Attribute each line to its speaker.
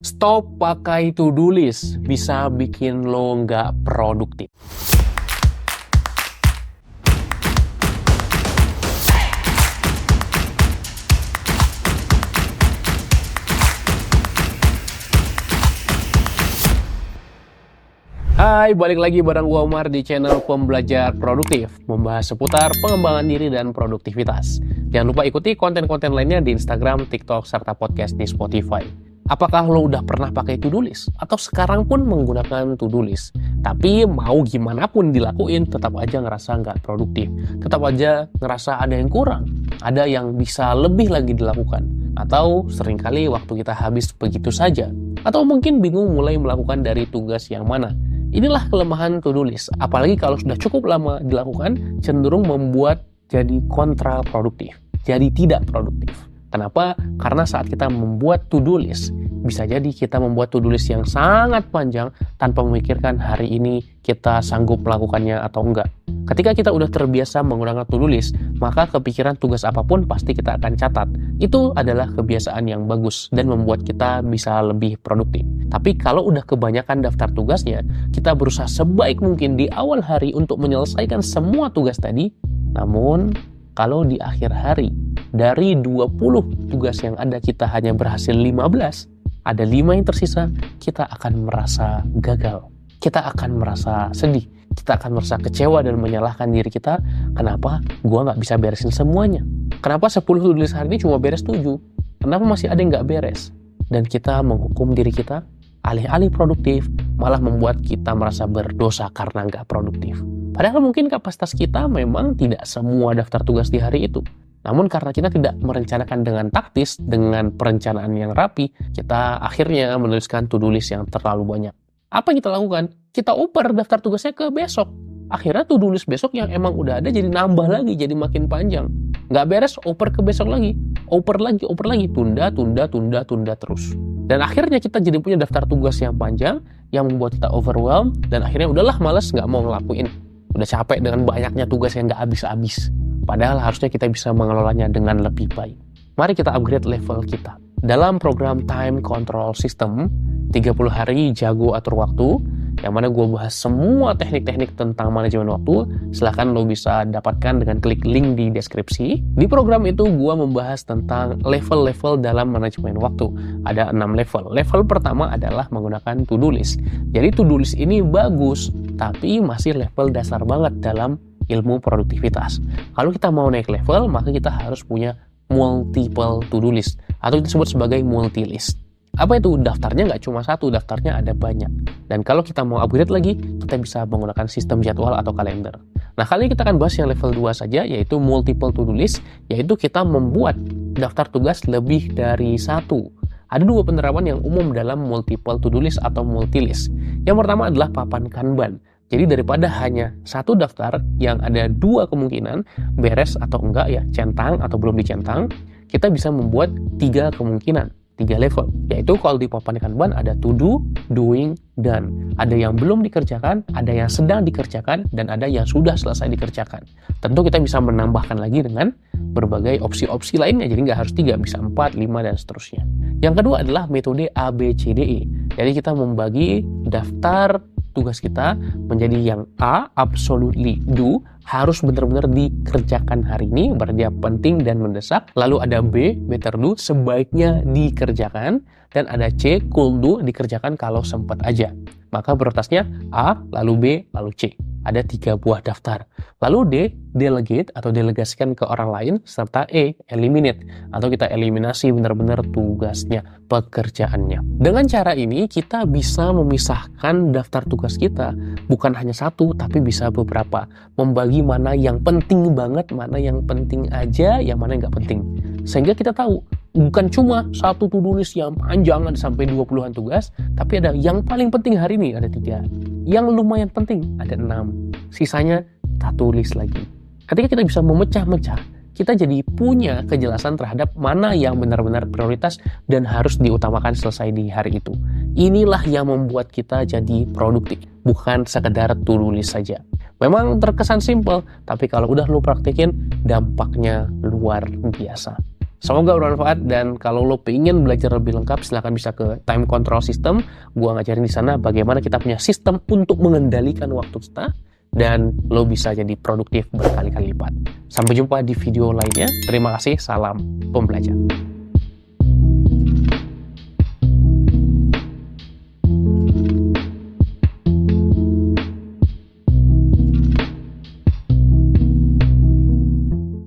Speaker 1: Stop pakai to-do list, bisa bikin lo nggak produktif. Hai, balik lagi bareng gua Umar di channel Pembelajar Produktif, membahas seputar pengembangan diri dan produktivitas. Jangan lupa ikuti konten-konten lainnya di Instagram, TikTok, serta podcast di Spotify. Apakah lo udah pernah pakai to-do list? Atau sekarang pun menggunakan to-do list? Tapi mau gimana pun dilakuin, tetap aja ngerasa nggak produktif. Tetap aja ngerasa ada yang kurang, ada yang bisa lebih lagi dilakukan. Atau seringkali waktu kita habis begitu saja. Atau mungkin bingung mulai melakukan dari tugas yang mana. Inilah kelemahan to-do list, apalagi kalau sudah cukup lama dilakukan, cenderung membuat jadi kontraproduktif, jadi tidak produktif. Kenapa? Karena saat kita membuat to-do list, bisa jadi kita membuat to-do list yang sangat panjang tanpa memikirkan hari ini kita sanggup melakukannya atau enggak. Ketika kita udah terbiasa menggunakan to-do list, maka kepikiran tugas apapun pasti kita akan catat. Itu adalah kebiasaan yang bagus dan membuat kita bisa lebih produktif. Tapi kalau udah kebanyakan daftar tugasnya, kita berusaha sebaik mungkin di awal hari untuk menyelesaikan semua tugas tadi. Namun, kalau di akhir hari, dari 20 tugas yang ada kita hanya berhasil 15, ada 5 yang tersisa, kita akan merasa gagal. Kita akan merasa sedih. Kita akan merasa kecewa dan menyalahkan diri kita. Kenapa gua nggak bisa beresin semuanya? Kenapa 10 tulis hari ini cuma beres 7? Kenapa masih ada yang nggak beres? Dan kita menghukum diri kita, alih-alih produktif, malah membuat kita merasa berdosa karena nggak produktif. Padahal mungkin kapasitas kita memang tidak semua daftar tugas di hari itu. Namun karena kita tidak merencanakan dengan taktis, dengan perencanaan yang rapi, kita akhirnya menuliskan to-do list yang terlalu banyak. Apa yang kita lakukan? Kita oper daftar tugasnya ke besok. Akhirnya to-do list besok yang emang udah ada jadi nambah lagi, jadi makin panjang. Nggak beres, oper ke besok lagi. Oper lagi, tunda terus. Dan akhirnya kita jadi punya daftar tugas yang panjang, yang membuat kita overwhelmed, dan akhirnya udahlah males, nggak mau ngelakuin. Udah capek dengan banyaknya tugas yang nggak habis-habis. Padahal harusnya kita bisa mengelolanya dengan lebih baik. Mari kita upgrade level kita. Dalam program Time Control System, 30 hari jago atur waktu, yang mana gue bahas semua teknik-teknik tentang manajemen waktu, silahkan lo bisa dapatkan dengan klik link di deskripsi. Di program itu gue membahas tentang level-level dalam manajemen waktu. Ada 6 level. Level pertama adalah menggunakan to-do list. Jadi to-do list ini bagus, tapi masih level dasar banget dalam ilmu produktivitas. Kalau kita mau naik level, maka kita harus punya multiple to-do list, atau kita sebut sebagai multi-list. Apa itu? Daftarnya nggak cuma satu, daftarnya ada banyak. Dan kalau kita mau upgrade lagi, kita bisa menggunakan sistem jadwal atau kalender. Nah, kali ini kita akan bahas yang level 2 saja, yaitu multiple to-do list, yaitu kita membuat daftar tugas lebih dari satu. Ada 2 penerapan yang umum dalam multiple to-do list atau multi-list. Yang pertama adalah papan Kanban. Jadi daripada hanya satu daftar yang ada 2 kemungkinan, beres atau enggak ya, centang atau belum dicentang, kita bisa membuat 3 kemungkinan. 3 level, yaitu kalau di papan Kanban ada to do, doing, done. Ada yang belum dikerjakan, ada yang sedang dikerjakan, dan ada yang sudah selesai dikerjakan. Tentu kita bisa menambahkan lagi dengan berbagai opsi-opsi lainnya, jadi nggak harus 3, bisa 4, 5, dan seterusnya. Yang kedua adalah metode ABCDE. Jadi kita membagi daftar tugas kita menjadi yang A, absolutely do, harus benar-benar dikerjakan hari ini, berarti dia penting dan mendesak. Lalu ada B, better do, sebaiknya dikerjakan. Dan ada C, could do, dikerjakan kalau sempat aja. Maka berurutasnya A, lalu B, lalu C. Ada 3 buah daftar. Lalu D, delegate atau delegasikan ke orang lain, serta E, eliminate atau kita eliminasi benar-benar tugasnya, pekerjaannya. Dengan cara ini kita bisa memisahkan daftar tugas kita, bukan hanya satu tapi bisa beberapa. Membagi mana yang penting banget, mana yang penting aja, yang mana yang nggak penting. Sehingga kita tahu bukan cuma satu to-do list yang panjang ada sampai 20-an tugas, tapi ada yang paling penting hari ini ada 3. Yang lumayan penting ada 6. Sisanya kita tulis lagi. Ketika kita bisa memecah-mecah, kita jadi punya kejelasan terhadap mana yang benar-benar prioritas dan harus diutamakan selesai di hari itu. Inilah yang membuat kita jadi produktif, bukan sekedar to-do list saja. Memang terkesan simple, tapi kalau udah lo praktekin, dampaknya luar biasa. Semoga bermanfaat, dan kalau lo pengen belajar lebih lengkap, silahkan bisa ke Time Control System. Gua ngajarin di sana bagaimana kita punya sistem untuk mengendalikan waktu kita, dan lo bisa jadi produktif berkali-kali lipat. Sampai jumpa di video lainnya. Terima kasih, salam pembelajar.